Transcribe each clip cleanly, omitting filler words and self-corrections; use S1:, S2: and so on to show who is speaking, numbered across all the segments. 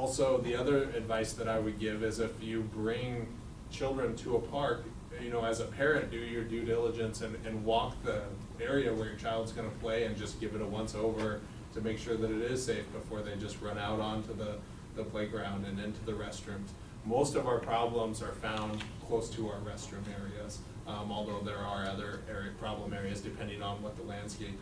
S1: Also, the other advice that I would give is if you bring children to a park, you know, as a parent, do your due diligence and walk the area where your child's gonna play and just give it a once over to make sure that it is safe before they just run out onto the playground and into the restrooms. Most of our problems are found close to our restroom areas, although there are other problem areas depending on what the landscaping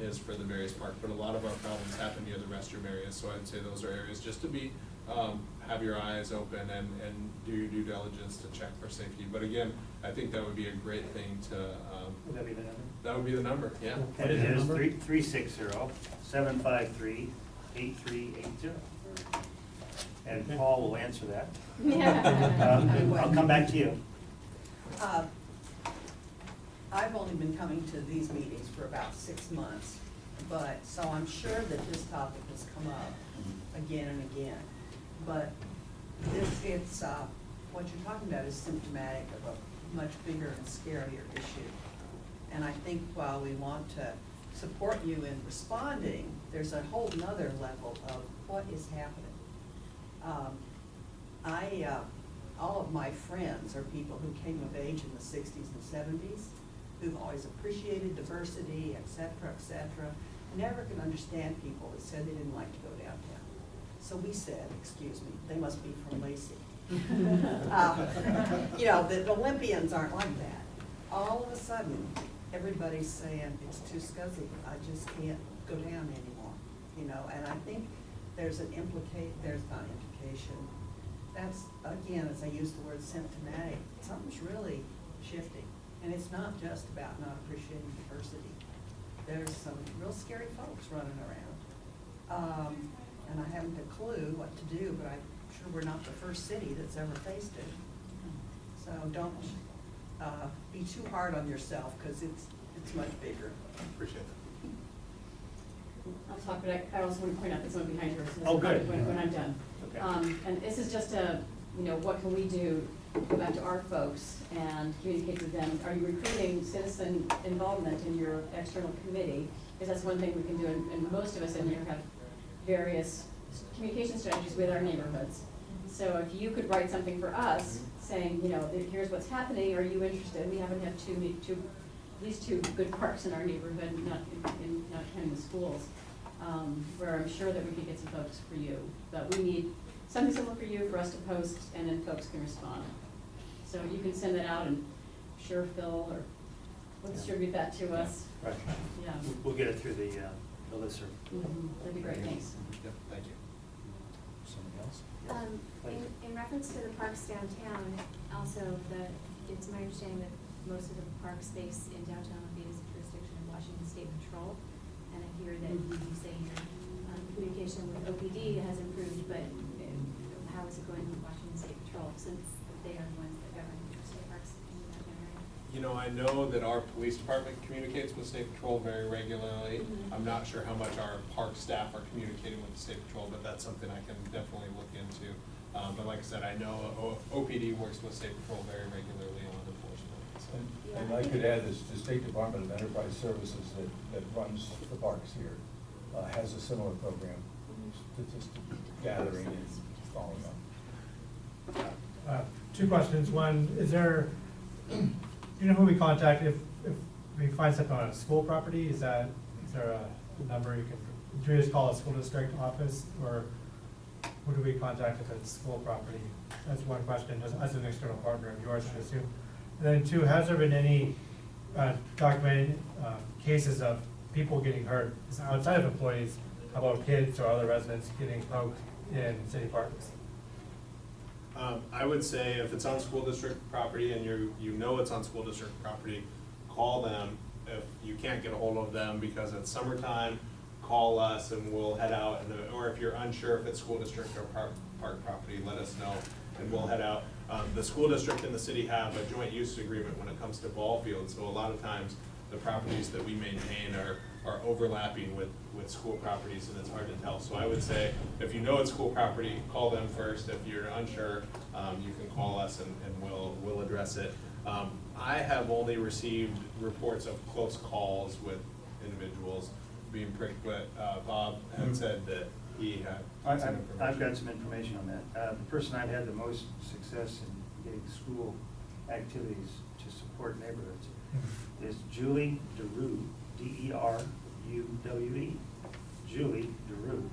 S1: is for the various parks. But a lot of our problems happen near the restroom areas, so I'd say those are areas just to be, have your eyes open and do your due diligence to check for safety. But again, I think that would be a great thing to.
S2: Would that be the number?
S1: That would be the number, yeah.
S2: And it is 360-753-8380. And Paul will answer that. I'll come back to you.
S3: I've only been coming to these meetings for about 6 months, but, so I'm sure that this topic has come up again and again. But it's what you're talking about is symptomatic of a much bigger and scarier issue. And I think while we want to support you in responding, there's a whole nother level of what is happening. All of my friends are people who came of age in the 60s and 70s, who've always appreciated diversity, et cetera, never could understand people that said they didn't like to go downtown. So we said, excuse me, they must be from Lacey. You know, the Olympians aren't like that. All of a sudden, everybody's saying, it's too scuzzy, I just can't go down anymore, you know, and I think there's not implication. That's, again, as I use the word symptomatic, something's really shifting. And it's not just about not appreciating diversity. There's some real scary folks running around. And I haven't a clue what to do, but I'm sure we're not the first city that's ever faced it. So don't be too hard on yourself, because it's much bigger.
S1: Appreciate that.
S4: I'll talk, but I also want to point out that someone behind her. So
S2: Oh, good.
S4: When I'm done.
S2: Okay.
S4: And this is just a, you know, what can we do to go back to our folks and communicate with them? Are you recruiting citizen involvement in your external committee? Because that's one thing we can do, and most of us in here have various communication strategies with our neighborhoods. So if you could write something for us saying, you know, here's what's happening, are you interested? We happen to have at least two good parks in our neighborhood, not counting the schools, where I'm sure that we could get some folks for you. But we need something similar for you, for us to post, and then folks can respond. So you can send that out, and sure Phil or we'll distribute that to us.
S2: Right.
S4: Yeah.
S2: We'll get it through the listserv.
S4: That'd be great, thanks.
S1: Yep, thank you.
S2: Something else?
S5: In reference to the parks downtown, also it's my understanding that most of the park space in downtown Olympia is the jurisdiction of Washington State Patrol. And I hear that you say your communication with OPD has improved, but how is it going with Washington State Patrol, since they are the ones that govern state parks in the downtown area?
S1: You know, I know that our police department communicates with State Patrol very regularly. I'm not sure how much our park staff are communicating with the State Patrol, but that's something I can definitely look into. But like I said, I know OPD works with State Patrol very regularly on enforcement. So.
S6: And I could add this, the State Department of Enterprise Services that runs the parks here has a similar program, statistic gathering and following up.
S7: Two questions. One, do you know who we contact if we find something on a school property? Is there a number you can, do we just call a school district office, or who do we contact if it's school property? That's one question, just as an external partner of yours, I assume. And then two, has there been any documented cases of people getting hurt outside of employees, about kids or other residents getting poked in city parks?
S1: I would say if it's on school district property and you know it's on school district property, call them. If you can't get a hold of them because it's summertime, call us and we'll head out. Or if you're unsure if it's school district or park property, let us know and we'll head out. The school district and the city have a joint use agreement when it comes to ball fields, so a lot of times the properties that we maintain are overlapping with school properties, and it's hard to tell. So I would say if you know it's school property, call them first. If you're unsure, you can call us and we'll address it. I have only received reports of close calls with individuals being pricked, but Bob had said that he had
S2: I've
S1: some information.
S2: I've got some information on that. The person I've had the most success in getting school activities to support neighborhoods is Julie DeRue, D-E-R-U-W-E, Julie DeRue.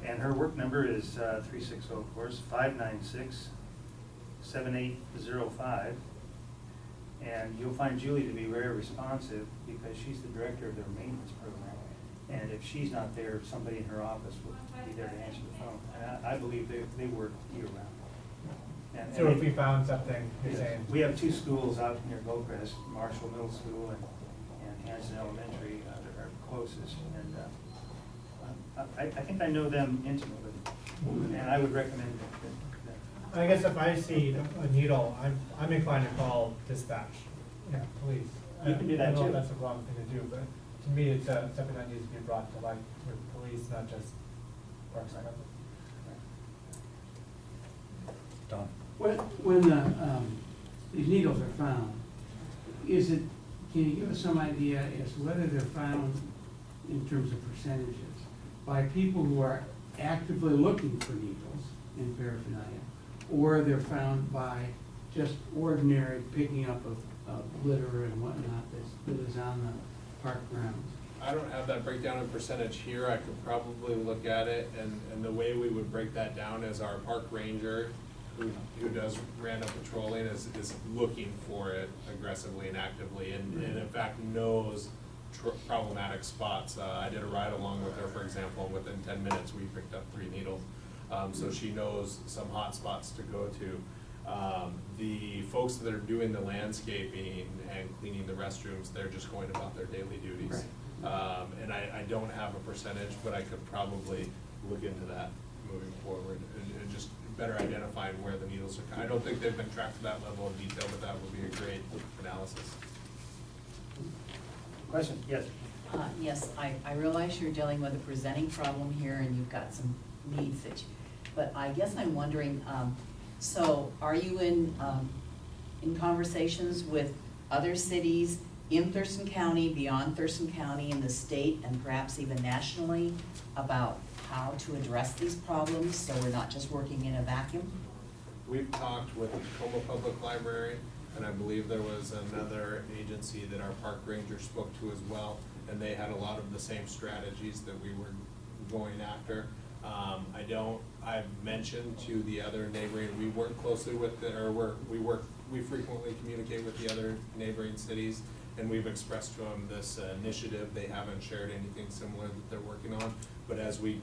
S2: And her work number is 360, of course, 596-7805. And you'll find Julie to be very responsive because she's the director of their maintenance program. And if she's not there, somebody in her office will be there to answer the phone. And I believe they work year-round. And-
S7: So if we found something, you're saying?
S2: We have two schools out near Gilchrist, Marshall Middle School and Hanson Elementary, that are closest. And I think I know them intimately, and I would recommend that.
S7: I guess if I see a needle, I'm inclined to call dispatch, police.
S2: You can do that
S7: I don't know
S2: too.
S7: if that's the wrong thing to do, but to me, it's something that needs to be brought to light with police, not just Parks and Rec.
S6: Don?
S8: When these needles are found, can you give us some idea as to whether they're found in terms of percentages by people who are actively looking for needles in paraphernalia, or they're found by just ordinary picking up of litter and whatnot that is on the park grounds?
S1: I don't have that breakdown in percentage here. I could probably look at it, and the way we would break that down is our park ranger, who does random patrolling, is looking for it aggressively and actively, and in fact knows problematic spots. I did a ride along with her, for example, and within 10 minutes we picked up 3 needles. So she knows some hot spots to go to. The folks that are doing the landscaping and cleaning the restrooms, they're just going about their daily duties. And I don't have a percentage, but I could probably look into that moving forward and just better identifying where the needles are. I don't think they've been tracked to that level of detail, but that would be a great analysis.
S2: Question? Yes.
S9: Yes, I realize you're dealing with a presenting problem here and you've got some needs but I guess I'm wondering, so are you in conversations with other cities in Thurston County, beyond Thurston County, in the state, and perhaps even nationally about how to address these problems so we're not just working in a vacuum?
S1: We've talked with the Tacoma Public Library, and I believe there was another agency that our park ranger spoke to as well, and they had a lot of the same strategies that we were going after. I've mentioned to the other neighboring, we work closely with we frequently communicate with the other neighboring cities, and we've expressed to them this initiative. They haven't shared anything similar that they're working on, but as we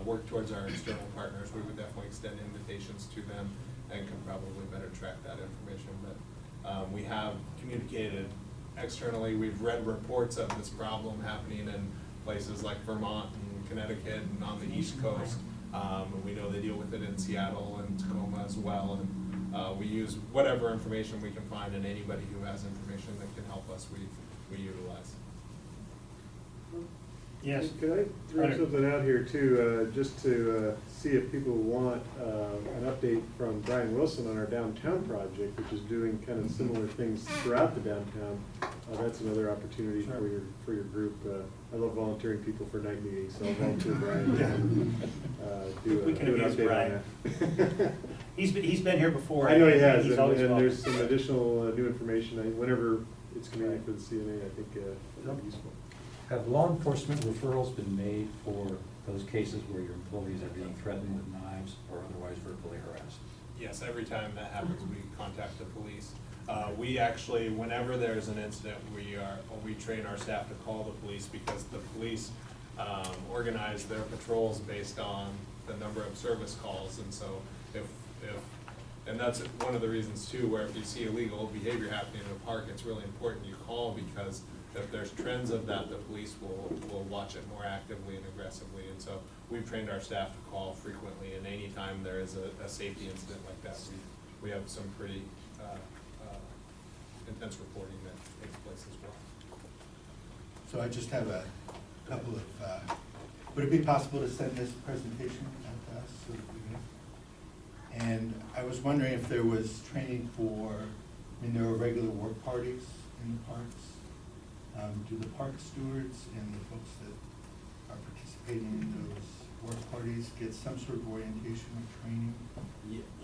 S1: work towards our external partners, we would definitely extend invitations to them and can probably better track that information. But we have communicated externally. We've read reports of this problem happening in places like Vermont and Connecticut and on the East Coast. And we know they deal with it in Seattle and Tacoma as well. And we use whatever information we can find, and anybody who has information that can help us, we utilize.
S2: Yes.
S10: Could I throw
S2: Hunter.
S10: something out here too, just to see if people want an update from Brian Wilson on our downtown project, which is doing kind of similar things throughout the downtown. That's another opportunity
S2: Sure.
S10: for your group. I love volunteering people for night meetings, so I'll volunteer Brian
S2: Yeah.
S10: to
S2: We can
S10: do an
S2: abuse
S10: update
S2: Brian.
S10: on that.
S2: He's been here before.
S10: I know he
S2: and
S10: has,
S2: he's
S10: and
S2: always welcome.
S10: there's some additional new information. Whenever it's convenient for the CNA, I think that'd be useful.
S11: Have law enforcement referrals been made for those cases where your employees are being threatened with knives or otherwise verbally harassed?
S1: Yes, every time that happens, we contact the police. We actually, whenever there's an incident, we train our staff to call the police, because the police organize their patrols based on the number of service calls. And so and that's one of the reasons too, where if you see illegal behavior happening in a park, it's really important you call, because if there's trends of that, the police will watch it more actively and aggressively. And so we've trained our staff to call frequently, and anytime there is a safety incident like that, we have some pretty intense reporting that takes place as well.
S12: So I just have a couple of, would it be possible to send this presentation out to us so that we can? And I was wondering if there was training for, there are regular work parties in the parks. Do the park stewards and the folks that are participating in those work parties get some sort of orientation or training?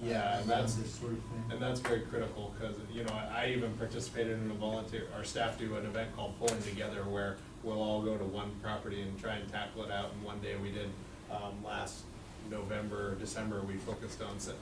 S1: Yeah, and
S12: around
S1: that's,
S12: this sort of thing?
S1: and that's very critical, because, you know, I even participated in a volunteer, our staff do an event called Pulling Together, where we'll all go to one property and try and tackle it out in one day. We did, last November, December, we focused on the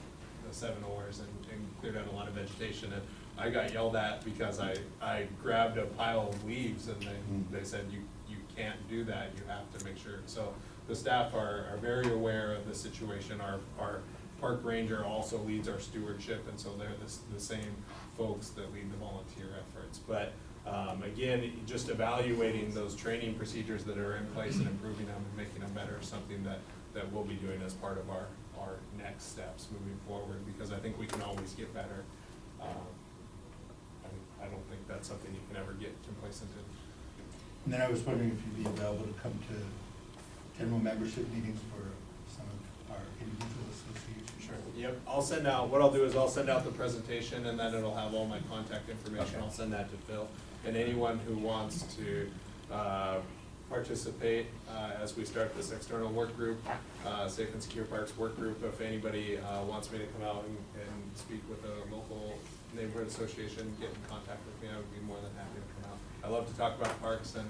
S1: 7 oars and cleared out a lot of vegetation, and I got yelled at because I grabbed a pile of leaves, and they said, you can't do that, you have to make sure. So the staff are very aware of the situation. Our park ranger also leads our stewardship, and so they're the same folks that lead the volunteer efforts. But again, just evaluating those training procedures that are in place and improving them and making them better is something that we'll be doing as part of our next steps moving forward, because I think we can always get better. I don't think that's something you can ever get complacent in.
S12: And then I was wondering if you'd be available to come to general membership meetings for some of our individual associations.
S1: Sure. Yep, what I'll do is I'll send out the presentation, and then it'll have all my contact information.
S12: Okay.
S1: I'll send that to Phil. And anyone who wants to participate as we start this external work group, Safe and Secure Parks work group, if anybody wants me to come out and speak with a local neighborhood association, get in contact with me, I would be more than happy to come out. I love to talk about parks, and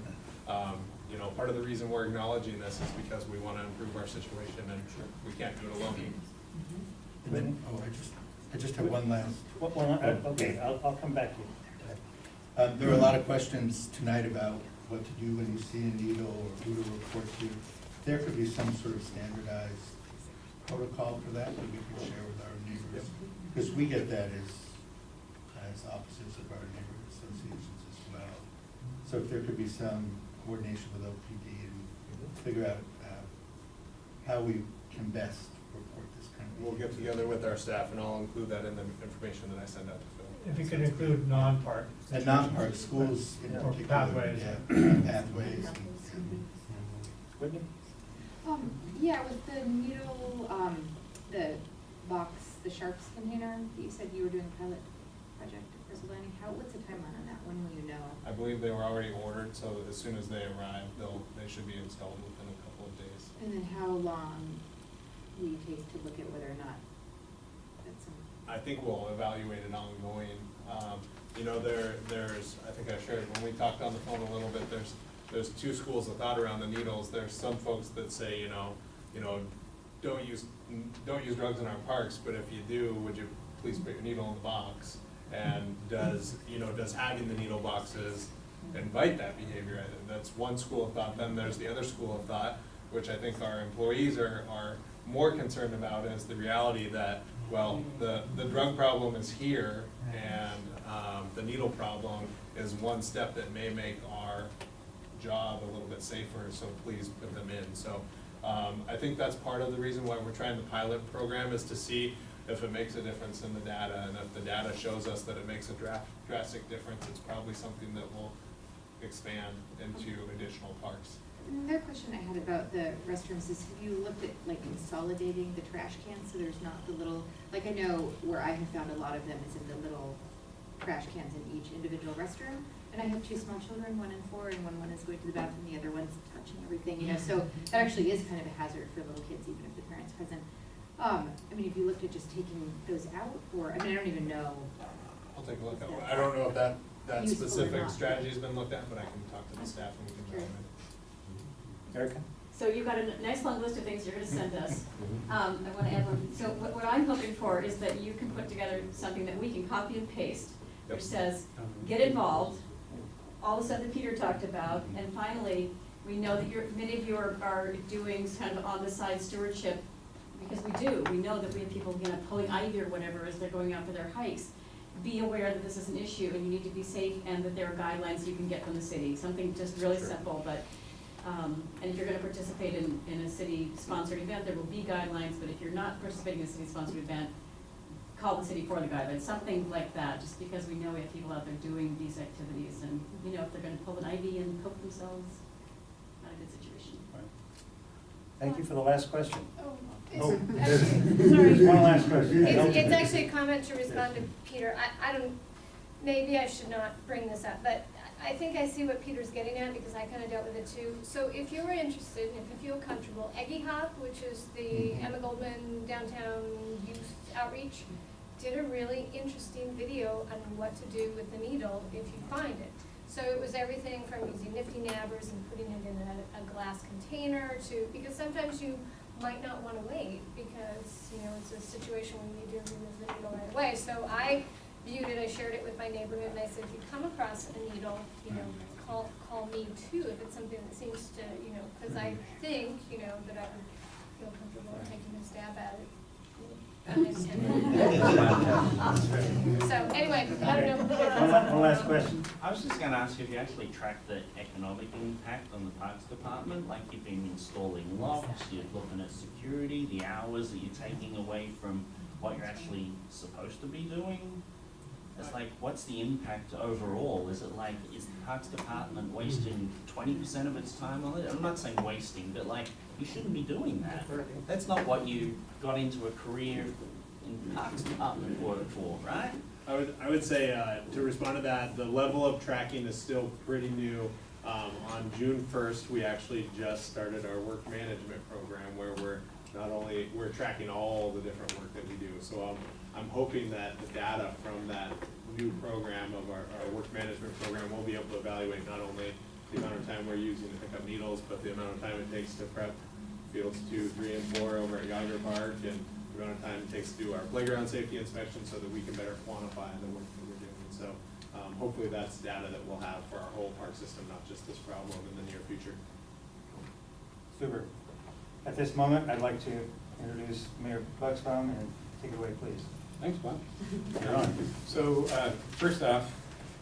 S1: you know, part of the reason we're acknowledging this is because we want to improve our situation, and we can't do it alone.
S12: And then, I just have one last.
S2: Okay, I'll come back to you.
S12: There were a lot of questions tonight about what to do when you see a needle or who to report to. There could be some sort of standardized protocol for that we could share with our neighbors. Because we get that as officers of our neighborhood associations as well. So if there could be some coordination with OPD and figure out how we can best report this kind of.
S1: We'll get together with our staff, and I'll include that in the information that I send out to Phil.
S7: If you could include non-park.
S12: And non-park schools in
S7: Or
S12: particular.
S7: pathways.
S12: Yeah, pathways.
S1: Whitney?
S13: Yeah, with the needle, the box, the sharps container, that you said you were doing a pilot project at Crystal Landing, what's the timeline on that? When will you know?
S1: I believe they were already ordered, so as soon as they arrive, they should be installed within a couple of days.
S13: And then how long will you take to look at whether or not that's
S1: I think we'll evaluate it ongoing. You know, there's, I think I shared, when we talked on the phone a little bit, there's 2 schools of thought around the needles. There's some folks that say, you know, don't use drugs in our parks, but if you do, would you please put your needle in the box? And does having the needle boxes invite that behavior? That's one school of thought. Then there's the other school of thought, which I think our employees are more concerned about, is the reality that, well, the drug problem is here, and the needle problem is one step that may make our job a little bit safer, so please put them in. So I think that's part of the reason why we're trying the pilot program, is to see if it makes a difference in the data, and if the data shows us that it makes a drastic difference, it's probably something that will expand into additional parks.
S13: Another question I had about the restrooms is, have you looked at like consolidating the trash cans so there's not the little, like I know where I have found a lot of them is in the little trash cans in each individual restroom. And I have 2 small children, 1 and 4, and one is going to the bathroom, the other one's touching everything, you know, so that actually is kind of a hazard for little kids, even if the parent's present. I mean, have you looked at just taking those out, or, I mean, I don't even know.
S1: I'll take a look at it. I don't know if that
S13: Useful or
S1: specific
S13: not.
S1: strategy's been looked at, but I can talk to the staff and we can
S13: Sure.
S2: Erica?
S4: So you've got a nice long list of things you're gonna send us. I wanna add one, so what I'm hoping for is that you can put together something that we can copy and paste, which says, get involved, all the stuff that Peter talked about, and finally, we know that many of you are doing kind of on-the-side stewardship, because we know that we have people, pulling ivy or whatever as they're going out for their hikes. Be aware that this is an issue, and you need to be safe, and that there are guidelines you can get from the city, something just really simple, but and if you're gonna participate in a city-sponsored event, there will be guidelines, but if you're not participating in a city-sponsored event, call the city for the guidelines, something like that, just because we know we have people out there doing these activities, and, if they're gonna pull an IV and poke themselves, not a good situation.
S2: Thank you for the last question.
S14: Oh,
S2: Sorry. One last question.
S14: It's actually a comment to respond to Peter. I don't, maybe I should not bring this up, but I think I see what Peter's getting at, because I kinda dealt with it too. So if you were interested, and if you feel comfortable, Eggy Hop, which is the Emma Goldman Downtown Youth Outreach, did a really interesting video on what to do with the needle if you find it. So it was everything from using nifty nabbers and putting it in a glass container to, because sometimes you might not wanna wait, because, you know, it's a situation where you need to remove the needle right away. So I viewed it, I shared it with my neighborhood, and I said, if you come across a needle, you know, call me too, if it's something that seems to, you know, because I think, you know, that I would feel comfortable taking a stab at it. So anyway, I don't know.
S2: One last question.
S15: I was just gonna ask you if you actually track the economic impact on the Parks Department, like you've been installing locks, you're looking at security, the hours that you're taking away from what you're actually supposed to be doing? It's like, what's the impact overall? Is it like, is the Parks Department wasting 20% of its time on it? I'm not saying wasting, but like, you shouldn't be doing that. That's not what you got into a career in Parks Department work for, right?
S1: I would say, to respond to that, the level of tracking is still pretty new. On June 1st, we actually just started our work management program, where we're tracking all the different work that we do. So I'm hoping that the data from that new program of our work management program will be able to evaluate not only the amount of time we're using to pick up needles, but the amount of time it takes to prep fields 2, 3, and 4 over at Yager Park, and the amount of time it takes to do our playground safety inspection, so that we can better quantify the work that we're doing. So hopefully that's data that we'll have for our whole park system, not just this problem in the near future.
S2: Super. At this moment, I'd like to introduce Mayor Buxbaum, and take it away, please.
S11: Thanks, Bob. You're on. So, first off,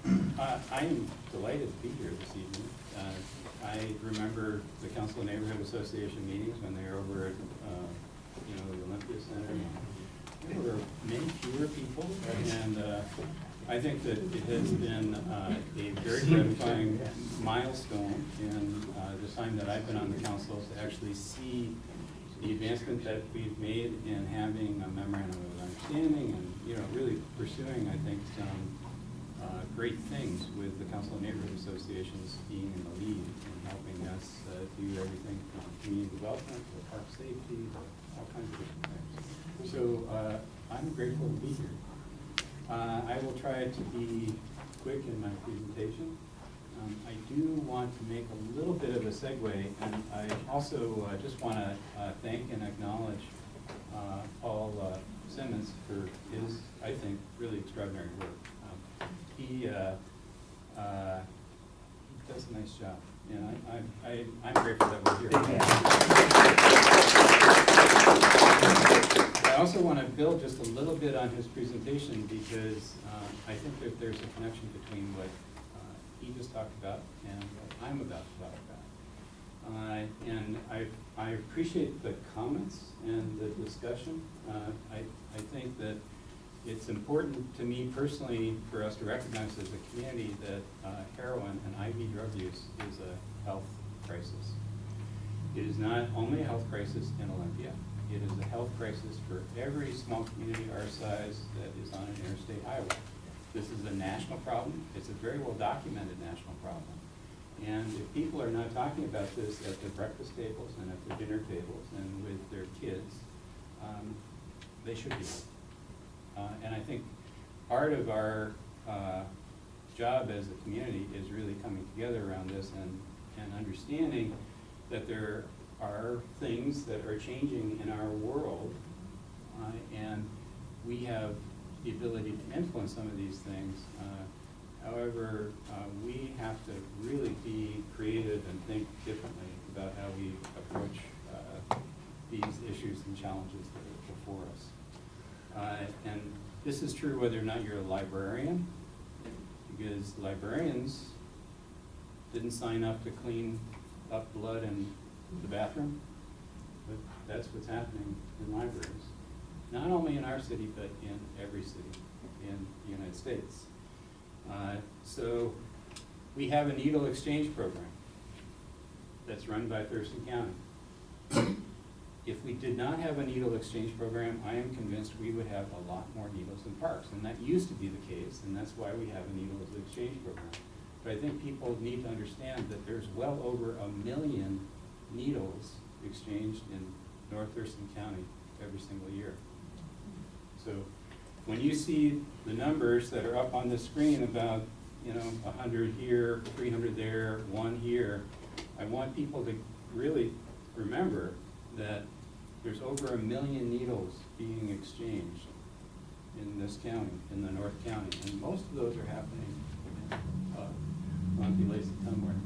S11: I am delighted to be here this evening. I remember the Council of Neighborhood Association meetings when they were over at, the Olympia Center. There were many fewer people, and I think that it has been a very gratifying milestone in the time that I've been on the council to actually see the advancement that we've made in having a memorandum of understanding and, really pursuing, I think, some great things with the Council of Neighborhood Associations being in the lead and helping us do everything from community development to park safety to all kinds of different things. So I'm grateful to be here. I will try to be quick in my presentation. I do want to make a little bit of a segue, and I also just want to thank and acknowledge Paul Simmons for his, I think, really extraordinary work. He does a nice job, and I'm grateful that we're here. I also want to build just a little bit on his presentation, because I think that there's a connection between what he just talked about and what I'm about to talk about. And I appreciate the comments and the discussion. I think that it's important to me personally for us to recognize as a community that heroin and IV drug use is a health crisis. It is not only a health crisis in Olympia. It is a health crisis for every small community our size that is on an interstate highway. This is a national problem. It's a very well documented national problem. And if people are not talking about this at their breakfast tables and at their dinner tables and with their kids, they should be. And I think part of our job as a community is really coming together around this and understanding that there are things that are changing in our world, and we have the ability to influence some of these things. However, we have to really be creative and think differently about how we approach these issues and challenges that are before us. And this is true whether or not you're a librarian, because librarians didn't sign up to clean up blood in the bathroom, but that's what's happening in libraries. Not only in our city, but in every city in the United States. So we have a needle exchange program that's run by Thurston County. If we did not have a needle exchange program, I am convinced we would have a lot more needles in parks. And that used to be the case, and that's why we have a needle exchange program. but I think people need to understand that there's well over 1 million needles exchanged in North Thurston County every single year. So when you see the numbers that are up on the screen about, 100 here, 300 there, 1 here, I want people to really remember that there's over 1 million needles being exchanged in this county, in the North County, and most of those are happening in Revitalizaton.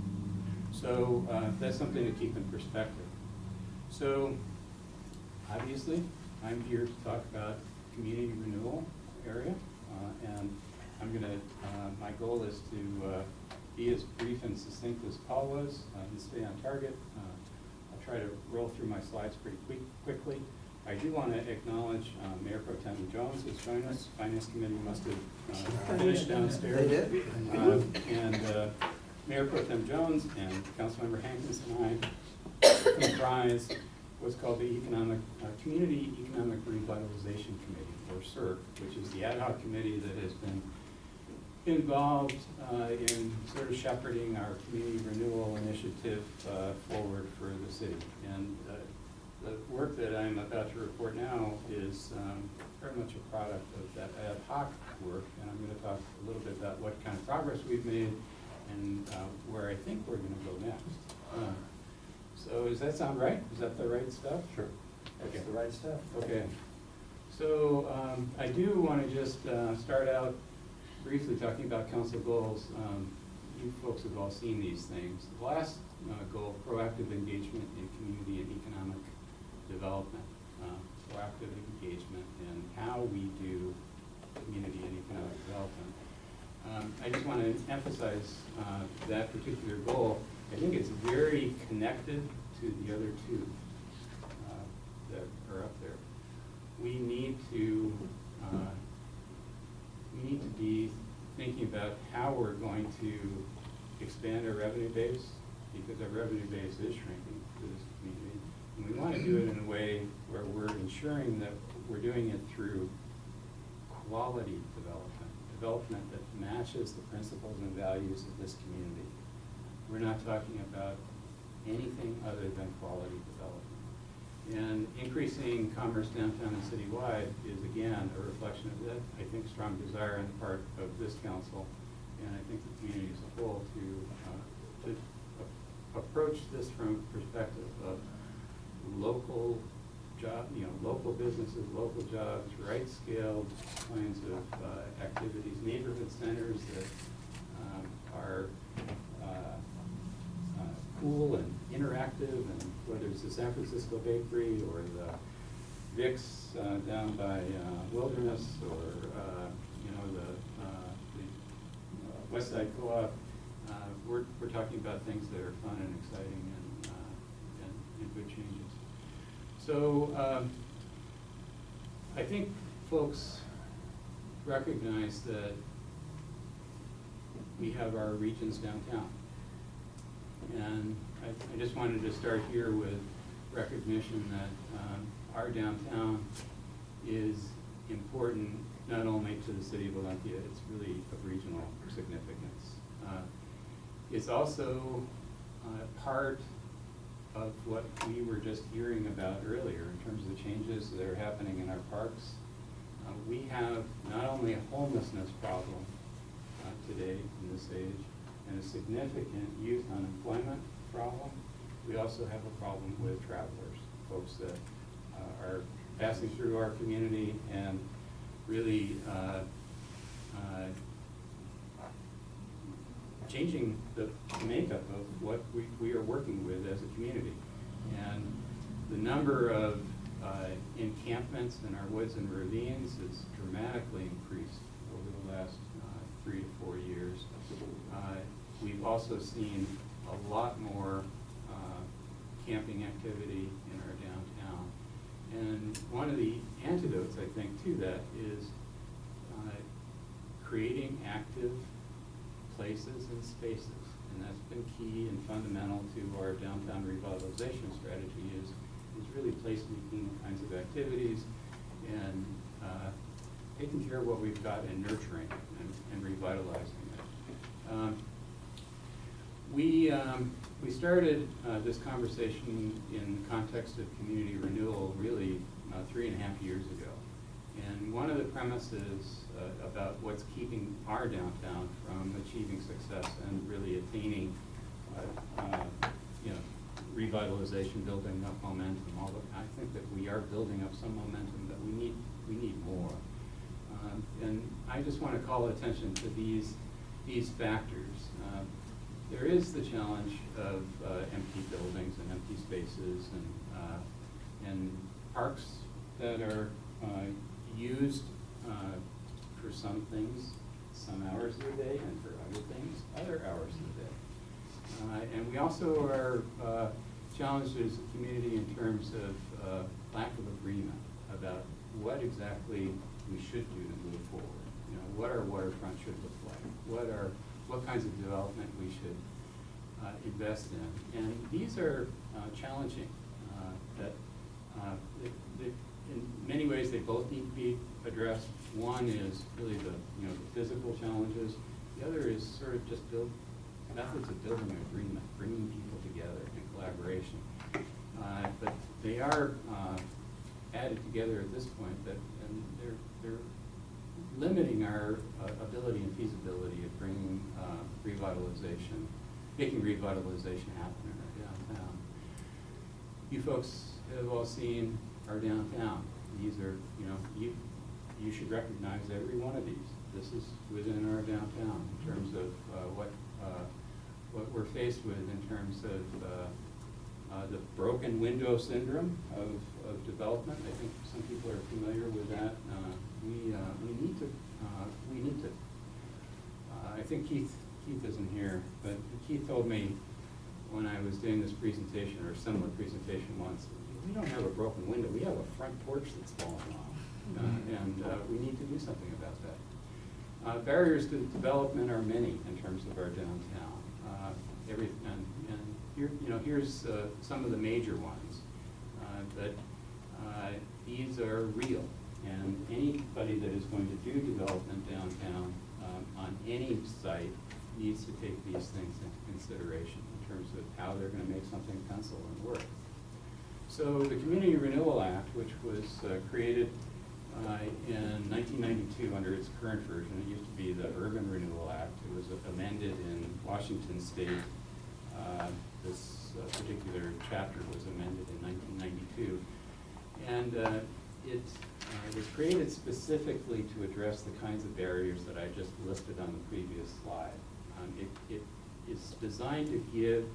S11: So that's something to keep in perspective. So obviously, I'm here to talk about community renewal area, and I'm gonna, my goal is to be as brief and succinct as Paul was, and stay on target. I'll try to roll through my slides pretty quickly. I do want to acknowledge Mayor Pro Tem Jones has joined us. Finance Committee must have finished downstairs.
S16: They did.
S11: And Mayor Pro Tem Jones and Councilmember Hankins and I comprise what's called the Community Economic Revitalization Committee, or CERC, which is the ad hoc committee that has been involved in sort of shepherding our community renewal initiative forward for the city. And the work that I'm about to report now is very much a product of that ad hoc work, and I'm going to talk a little bit about what kind of progress we've made and where I think we're going to go next. So does that sound right? Is that the right stuff?
S16: Sure.
S11: Okay.
S16: That's the right stuff.
S11: Okay. So I do want to just start out briefly talking about council goals. You folks have all seen these things. The last goal, proactive engagement in community and economic development. Proactive engagement in how we do community and economic development. I just want to emphasize that particular goal. I think it's very connected to the other two that are up there. We need to be thinking about how we're going to expand our revenue base, because our revenue base is shrinking to this community. And we want to do it in a way where we're ensuring that we're doing it through quality development that matches the principles and values of this community. We're not talking about anything other than quality development. And increasing commerce downtown and citywide is, again, a reflection of that, I think, strong desire on the part of this council, and I think the community as a whole, to approach this from a perspective of local local businesses, local jobs, right-scaled kinds of activities, neighborhood centers that are cool and interactive, and whether it's the San Francisco Bakery or the Vicks down by Wilderness, or the West Side Co-op, we're talking about things that are fun and exciting and good changes. So I think folks recognize that we have our regions downtown. And I just wanted to start here with recognition that our downtown is important not only to the city of Olympia, it's really of regional significance. It's also part of what we were just hearing about earlier in terms of the changes that are happening in our parks. We have not only a homelessness problem today in this age, and a significant youth unemployment problem. We also have a problem with travelers, folks that are passing through our community and really changing the makeup of what we are working with as a community. And the number of encampments in our woods and ravines has dramatically increased over the last 3 to 4 years. We've also seen a lot more camping activity in our downtown. And one of the antidotes, I think, to that is creating active places and spaces. And that's been key and fundamental to our downtown revitalization strategy is really placemaking kinds of activities and taking care of what we've got and nurturing and revitalizing it. We started this conversation in the context of community renewal really 3.5 years ago. And one of the premises about what's keeping our downtown from achieving success and really attaining, revitalization, building up momentum, I think that we are building up some momentum, but we need more. And I just want to call attention to these factors. There is the challenge of empty buildings and empty spaces and parks that are used for some things, some hours of the day, and for other things, other hours of the day. And we also are challenged as a community in terms of lack of agreement about what exactly we should do to move forward. What our waterfront should look like, what kinds of development we should invest in. And these are challenging. In many ways, they both need to be addressed. One is really the physical challenges. The other is sort of just methods of building agreement, bringing people together in collaboration. But they are added together at this point, and they're limiting our ability and feasibility of bringing revitalization, making revitalization happen in our downtown. You folks have all seen our downtown. These are, you should recognize every one of these. This is within our downtown in terms of what we're faced with in terms of the broken window syndrome of development. I think some people are familiar with that. We need to. I think Keith isn't here, but Keith told me when I was doing this presentation or similar presentation once, we don't have a broken window. We have a front porch that's falling off, and we need to do something about that. Barriers to development are many in terms of our downtown. Here's some of the major ones, but these are real, and anybody that is going to do development downtown on any site needs to take these things into consideration in terms of how they're going to make something pencil and work. So the Community Renewal Act, which was created in 1992 under its current version, it used to be the Urban Renewal Act. It was amended in Washington State. This particular chapter was amended in 1992. And it was created specifically to address the kinds of barriers that I just listed on the previous slide. It is designed to give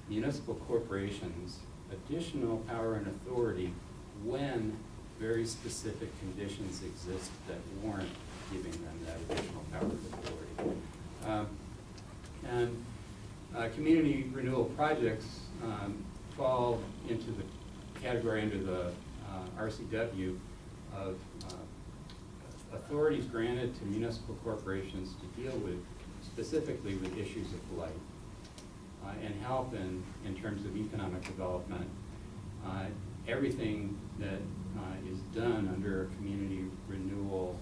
S11: municipal corporations additional power and authority when very specific conditions exist that warrant giving them that additional power and authority. Community renewal projects fall into the category under the RCW of authorities granted to municipal corporations to deal with specifically with issues of blight and help in terms of economic development. Everything that is done under a community renewal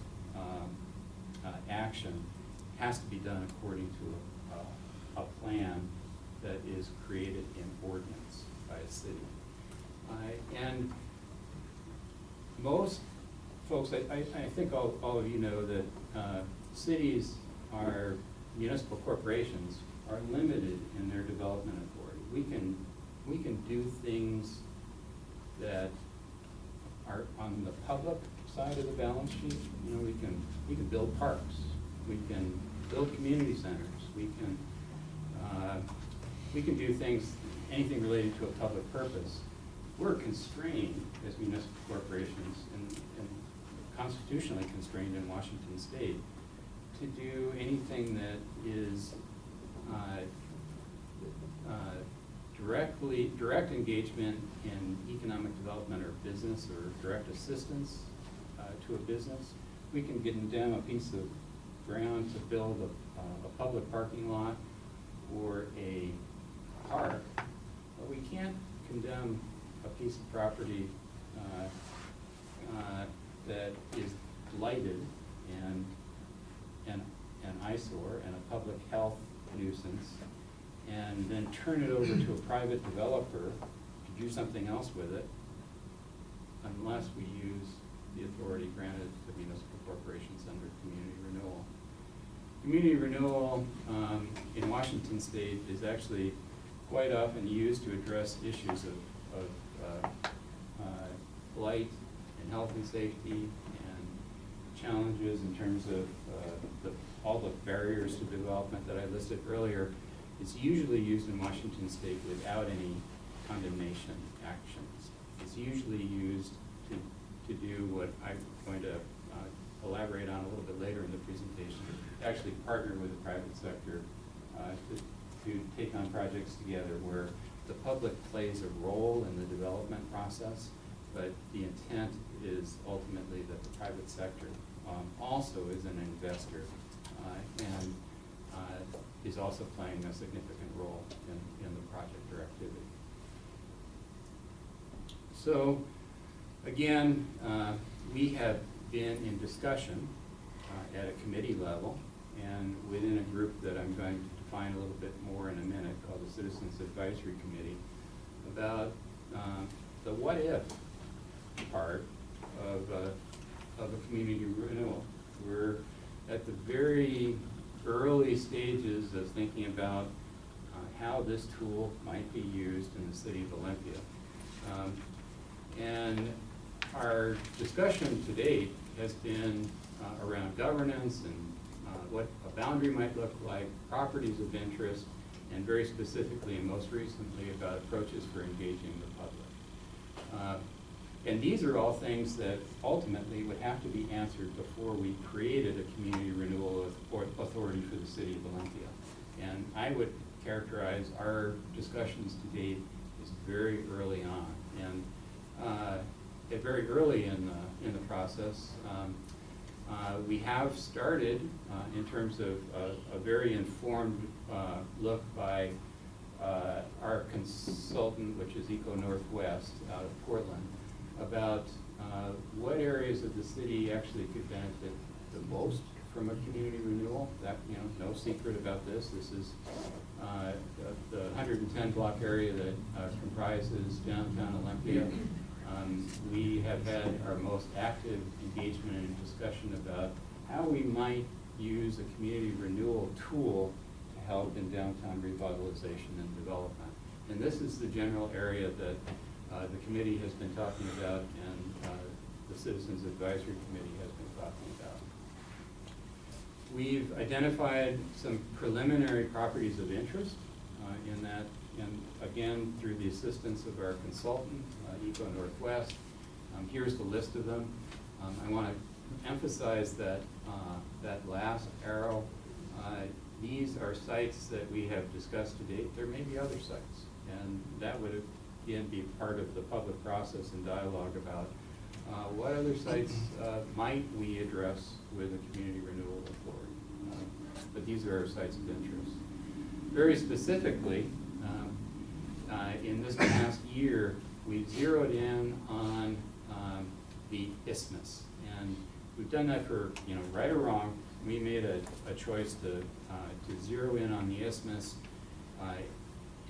S11: action has to be done according to a plan that is created in ordinance by a city. And most folks, I think all of you know that cities are, municipal corporations are limited in their development authority. We can do things that are on the public side of the balance sheet. We can build parks, we can build community centers, we can do things, anything related to a public purpose. We're constrained as municipal corporations and constitutionally constrained in Washington State to do anything that is direct engagement in economic development or business or direct assistance to a business. We can condemn a piece of ground to build a public parking lot or a park, but we can't condemn a piece of property that is blighted and an eyesore and a public health nuisance and then turn it over to a private developer to do something else with it, unless we use the authority granted to municipal corporations under community renewal. Community renewal in Washington State is actually quite often used to address issues of blight and health and safety and challenges in terms of all the barriers to development that I listed earlier. It's usually used in Washington State without any condemnation actions. It's usually used to do what I'm going to elaborate on a little bit later in the presentation, actually partner with the private sector to take on projects together where the public plays a role in the development process, but the intent is ultimately that the private sector also is an investor and is also playing a significant role in the project or activity. So again, we have been in discussion at a committee level and within a group that I'm going to define a little bit more in a minute called the Citizens Advisory Committee about the what if part of a community renewal. We're at the very early stages of thinking about how this tool might be used in the city of Olympia. And our discussion to date has been around governance and what a boundary might look like, properties of interest, and very specifically and most recently about approaches for engaging the public. And these are all things that ultimately would have to be answered before we created a community renewal authority for the city of Olympia. And I would characterize our discussions to date as very early on. And very early in the process, we have started in terms of a very informed look by our consultant, which is Eco Northwest out of Portland, about what areas of the city actually could benefit the most from a community renewal. That, no secret about this. This is the 110 block area that comprises downtown Olympia. We have had our most active engagement and discussion about how we might use a community renewal tool to help in downtown revitalization and development. And this is the general area that the committee has been talking about and the Citizens Advisory Committee has been talking about. We've identified some preliminary properties of interest in that, and again, through the assistance of our consultant, Eco Northwest. Here's the list of them. I want to emphasize that that last arrow, these are sites that we have discussed to date. There may be other sites, and that would again be part of the public process and dialogue about what other sites might we address with a community renewal authority. But these are our sites of interest. Very specifically, in this past year, we've zeroed in on the isthmus. And we've done that for, right or wrong. We made a choice to zero in on the isthmus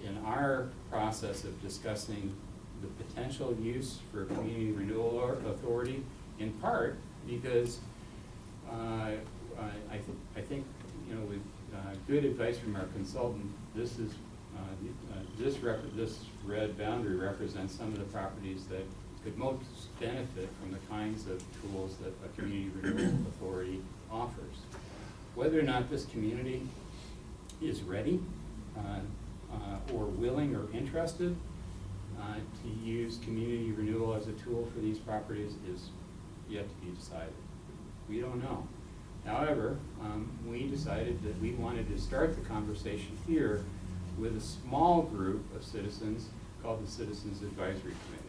S11: in our process of discussing the potential use for a community renewal authority, in part because I think, with good advice from our consultant, this red boundary represents some of the properties that could most benefit from the kinds of tools that a community renewal authority offers. Whether or not this community is ready or willing or interested to use community renewal as a tool for these properties is yet to be decided. We don't know. However, we decided that we wanted to start the conversation here with a small group of citizens called the Citizens Advisory Committee.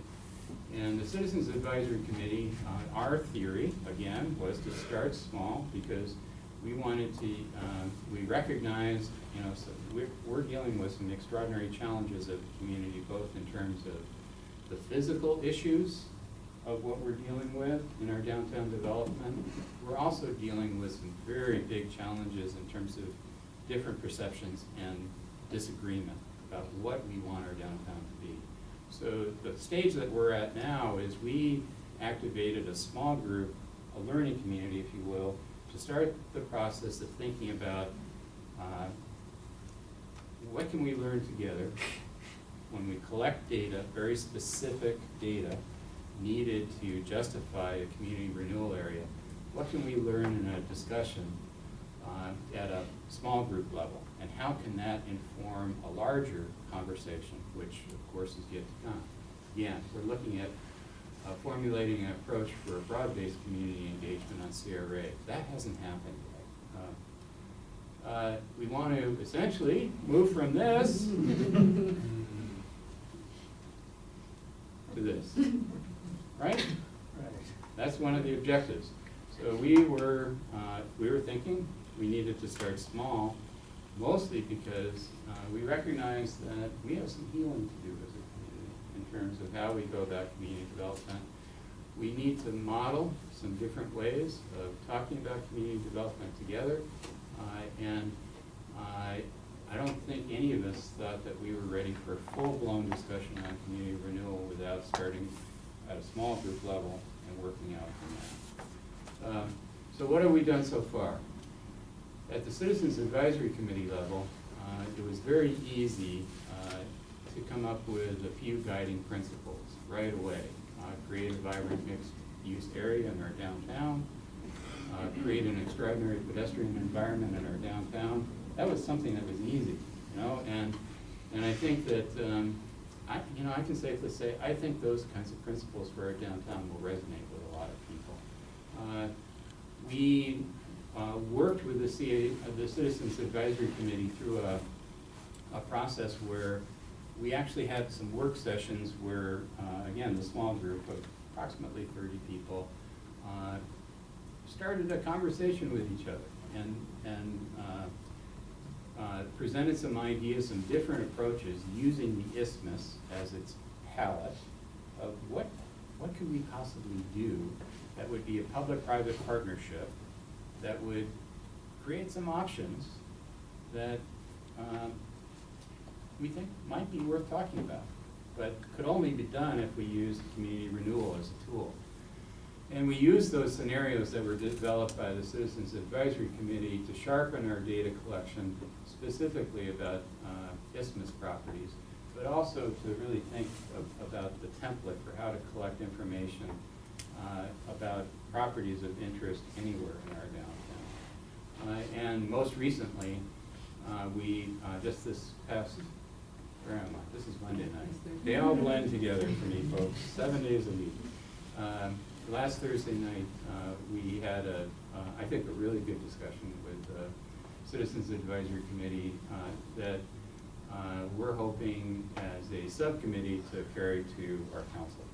S11: And the Citizens Advisory Committee, our theory, again, was to start small because we wanted to, we recognized, so we're dealing with some extraordinary challenges of the community, both in terms of the physical issues of what we're dealing with in our downtown development. We're also dealing with some very big challenges in terms of different perceptions and disagreement about what we want our downtown to be. So the stage that we're at now is we activated a small group, a learning community, if you will, to start the process of thinking about what can we learn together when we collect data, very specific data needed to justify a community renewal area. What can we learn in a discussion at a small group level? And how can that inform a larger conversation, which of course is yet to come? Again, we're looking at formulating an approach for a broad-based community engagement on CRA. That hasn't happened yet. We want to essentially move from this to this, right?
S2: Right.
S11: That's one of the objectives. So we were thinking we needed to start small, mostly because we recognize that we have some healing to do as a community in terms of how we go about community development. We need to model some different ways of talking about community development together. And I don't think any of us thought that we were ready for a full-blown discussion on community renewal without starting at a small group level and working out from that. So what have we done so far? At the Citizens Advisory Committee level, it was very easy to come up with a few guiding principles right away. Create a vibrant mixed-use area in our downtown, create an extraordinary pedestrian environment in our downtown. That was something that was easy, you know, and I think that, I can safely say, I think those kinds of principles for our downtown will resonate with a lot of people. We worked with the Citizens Advisory Committee through a process where we actually had some work sessions where, again, the small group of approximately 30 people started a conversation with each other and presented some ideas, some different approaches using the isthmus as its palette of what could we possibly do that would be a public-private partnership that would create some options that we think might be worth talking about, but could only be done if we used community renewal as a tool. And we used those scenarios that were developed by the Citizens Advisory Committee to sharpen our data collection, specifically about isthmus properties, but also to really think about the template for how to collect information about properties of interest anywhere in our downtown. And most recently, we, just this past, where am I? This is Monday night. They all blend together for me, folks, 7 days a week. Last Thursday night, we had I think, a really good discussion with the Citizens Advisory Committee that we're hoping as a subcommittee to carry to our council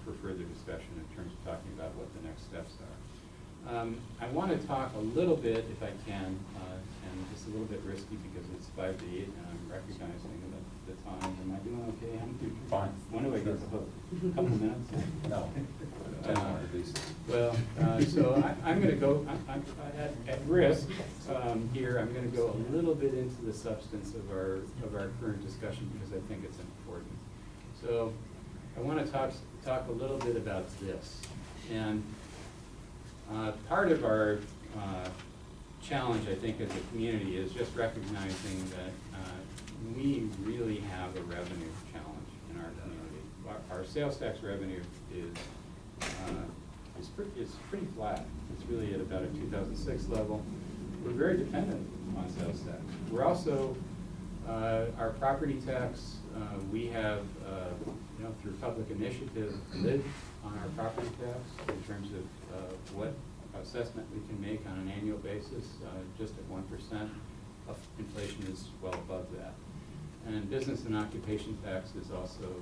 S11: for further discussion in terms of talking about what the next steps are. I want to talk a little bit, if I can, and it's a little bit risky because it's 5 to 8 and I'm recognizing the time. Am I doing okay?
S6: Fine.
S11: When do I get the hook? A couple minutes?
S6: No.
S11: Well, so I'm going to go, at risk here, I'm going to go a little bit into the substance of our current discussion because I think it's important. So I want to talk a little bit about this. And part of our challenge, I think, as a community is just recognizing that we really have a revenue challenge in our community. Our sales tax revenue is pretty flat. It's really at about a 2006 level. We're very dependent on sales tax. We're also, our property tax, we have, through public initiative, lid on our property tax in terms of what assessment we can make on an annual basis, just at 1%. Inflation is well above that. And business and occupation tax is also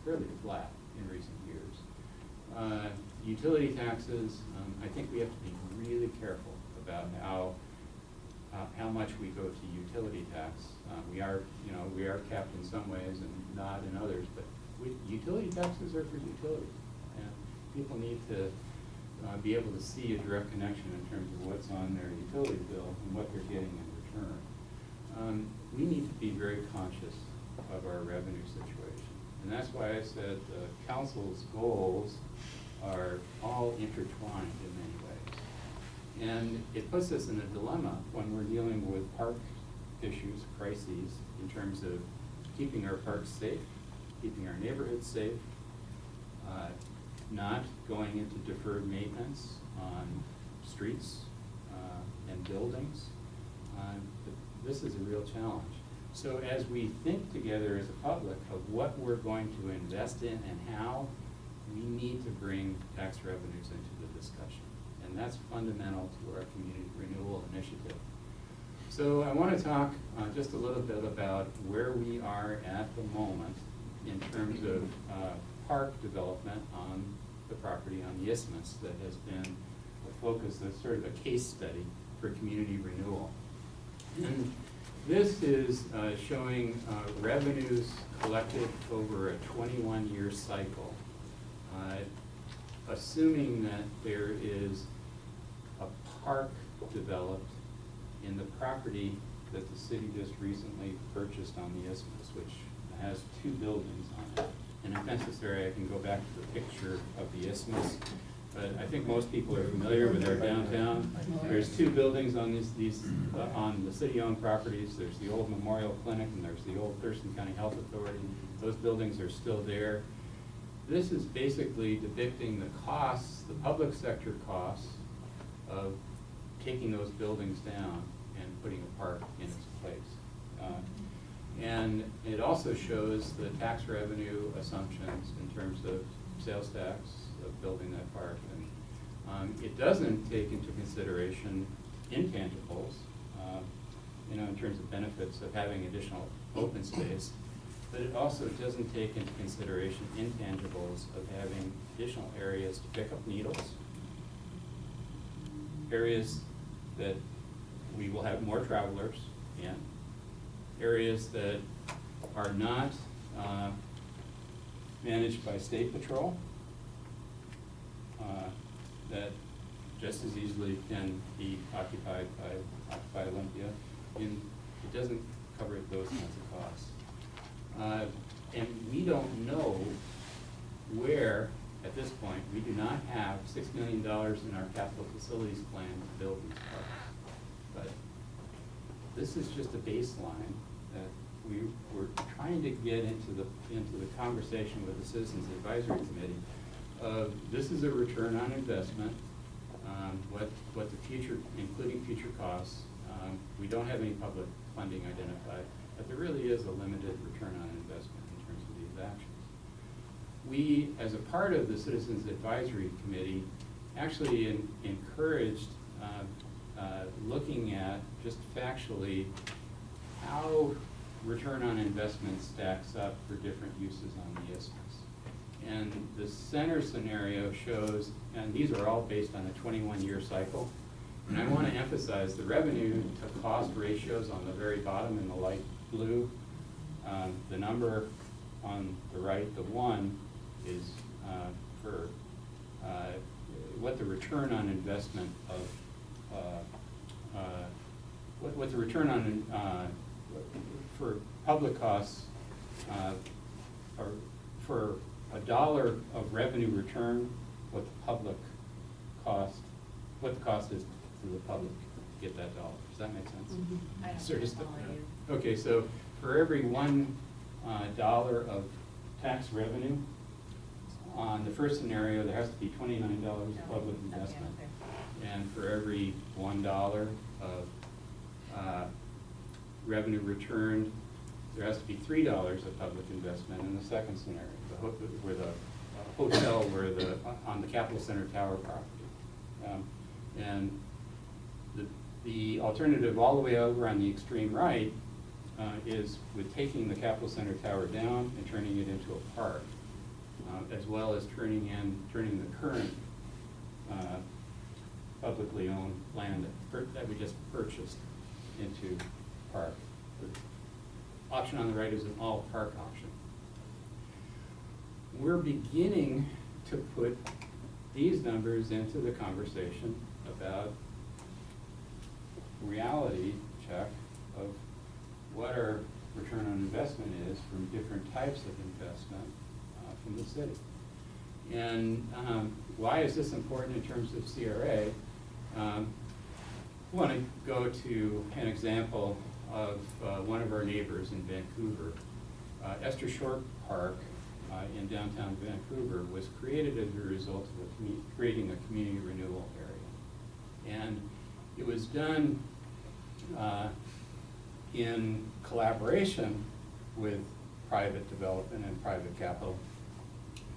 S11: fairly flat in recent years. Utility taxes, I think we have to be really careful about how much we go to utility tax. We are capped in some ways and not in others, but utility taxes are for utilities. And people need to be able to see a direct connection in terms of what's on their utility bill and what they're getting in return. we need to be very conscious of our revenue situation. And that's why I said the council's goals are all intertwined in many ways. And it puts us in a dilemma when we're dealing with park issues, crises, in terms of keeping our parks safe, keeping our neighborhoods safe, not going into deferred maintenance on streets and buildings. This is a real challenge. So as we think together as a public of what we're going to invest in and how, we need to bring tax revenues into the discussion. And that's fundamental to our community renewal initiative. So I want to talk just a little bit about where we are at the moment in terms of park development on the property on the isthmus that has been a focus, that's sort of a case study for community renewal. And this is showing revenues collected over a 21-year cycle, assuming that there is a park developed in the property that the city just recently purchased on the isthmus, which has 2 buildings on it. And if necessary, I can go back to the picture of the isthmus. But I think most people are familiar with our downtown. There's 2 buildings on these on the city-owned properties. There's the old Memorial Clinic and there's the old Thurston County Health Authority. Those buildings are still there. This is basically depicting the costs, the public sector costs of taking those buildings down and putting a park in its place. And it also shows the tax revenue assumptions in terms of sales tax of building that park. And it doesn't take into consideration intangibles, in terms of benefits of having additional open space, but it also doesn't take into consideration intangibles of having additional areas to pick up needles, areas that we will have more travelers in, areas that are not managed by state patrol, that just as easily can be occupied by Olympia. And it doesn't cover those kinds of costs. And we don't know where, at this point, we do not have $6 million in our capital facilities plan to build these parks. But this is just a baseline that we're trying to get into the conversation with the Citizens Advisory Committee. This is a return on investment, what the future, including future costs. We don't have any public funding identified, but there really is a limited return on investment in terms of these actions. We, as a part of the Citizens Advisory Committee, actually encouraged looking at just factually how return on investment stacks up for different uses on the isthmus. And the center scenario shows, and these are all based on a 21-year cycle, and I want to emphasize the revenue to cost ratios on the very bottom in the light blue. The number on the right, the 1, is for what the return on investment of what the return on for public costs or for $1 of revenue return, what the cost is to the public to get that dollar. Does that make sense?
S9: Mm-hmm. I don't
S11: So just
S9: follow you.
S11: Okay, so for every $1 of tax revenue, on the first scenario, there has to be $29 of public investment. And for every $1 of revenue returned, there has to be $3 of public investment in the second scenario, where the hotel, on the Capitol Center Tower property. And the alternative all the way over on the extreme right is with taking the Capitol Center Tower down and turning it into a park, as well as turning the current publicly owned land that we just purchased into park. The option on the right is an all park option. We're beginning to put these numbers into the conversation about reality check of what our return on investment is from different types of investment from the city. And why is this important in terms of CRA? I want to go to an example of one of our neighbors in Vancouver. Esther Short Park in downtown Vancouver was created as a result of creating a community renewal area. And it was done in collaboration with private development and private capital,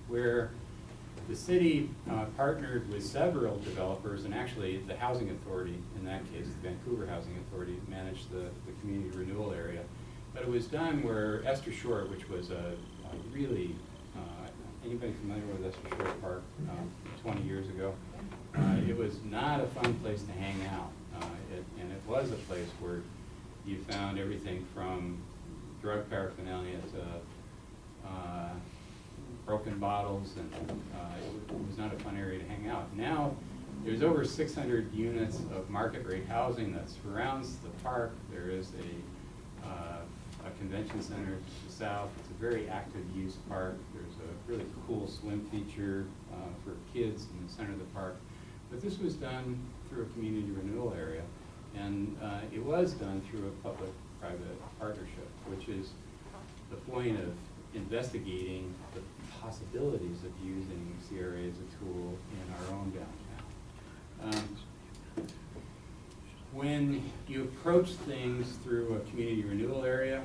S11: where the city partnered with several developers, and actually the housing authority, in that case, the Vancouver Housing Authority, managed the community renewal area. But it was done where Esther Short, which was a really, anybody familiar with Esther Short Park 20 years ago? It was not a fun place to hang out. And it was a place where you found everything from drug paraphernalia to broken bottles, and it was not a fun area to hang out. Now, there's over 600 units of market rate housing that surrounds the park. There is a convention center to the south. It's a very active use park. There's a really cool swim feature for kids in the center of the park. But this was done through a community renewal area, and it was done through a public-private partnership, which is the point of investigating the possibilities of using CRA as a tool in our own downtown. When you approach things through a community renewal area,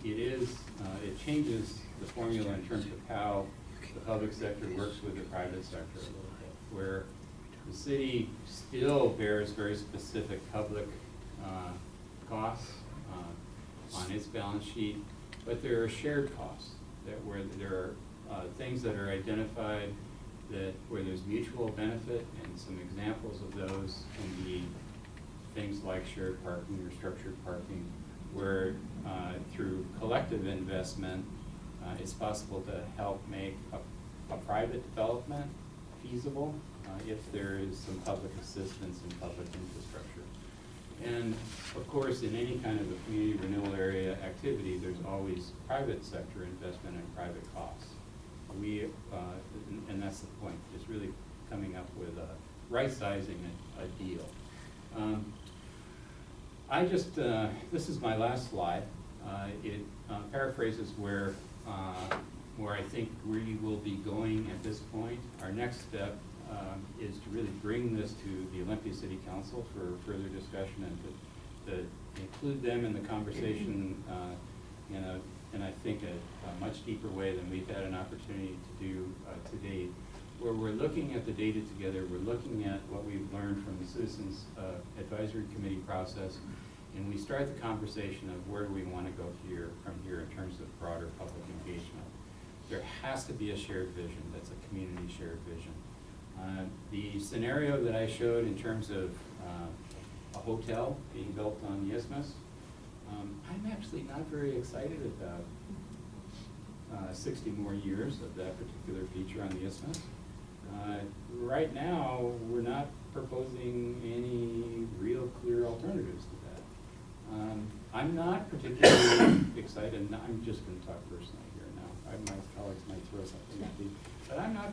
S11: it changes the formula in terms of how the public sector works with the private sector a little bit, where the city still bears very specific public costs on its balance sheet, but there are shared costs where there are things that are identified where there's mutual benefit, and some examples of those can be things like shared parking or structured parking, where through collective investment, it's possible to help make a private development feasible if there is some public assistance in public infrastructure. And of course, in any kind of a community renewal area activity, there's always private sector investment and private costs. And that's the point, is really coming up with right-sizing a deal. This is my last slide. It paraphrases where I think we will be going at this point. Our next step is to really bring this to the Olympia City Council for further discussion, and to include them in the conversation in I think a much deeper way than we've had an opportunity to do to date, where we're looking at the data together, we're looking at what we've learned from the Citizens Advisory Committee process, and we start the conversation of where do we want to go from here in terms of broader public engagement. There has to be a shared vision that's a community shared vision. The scenario that I showed in terms of a hotel being built on the isthmus, I'm actually not very excited about 60 more years of that particular feature on the isthmus. Right now, we're not proposing any real clear alternatives to that. I'm not particularly excited, and I'm just going to talk personally here now. My colleagues might throw something at me, but I'm not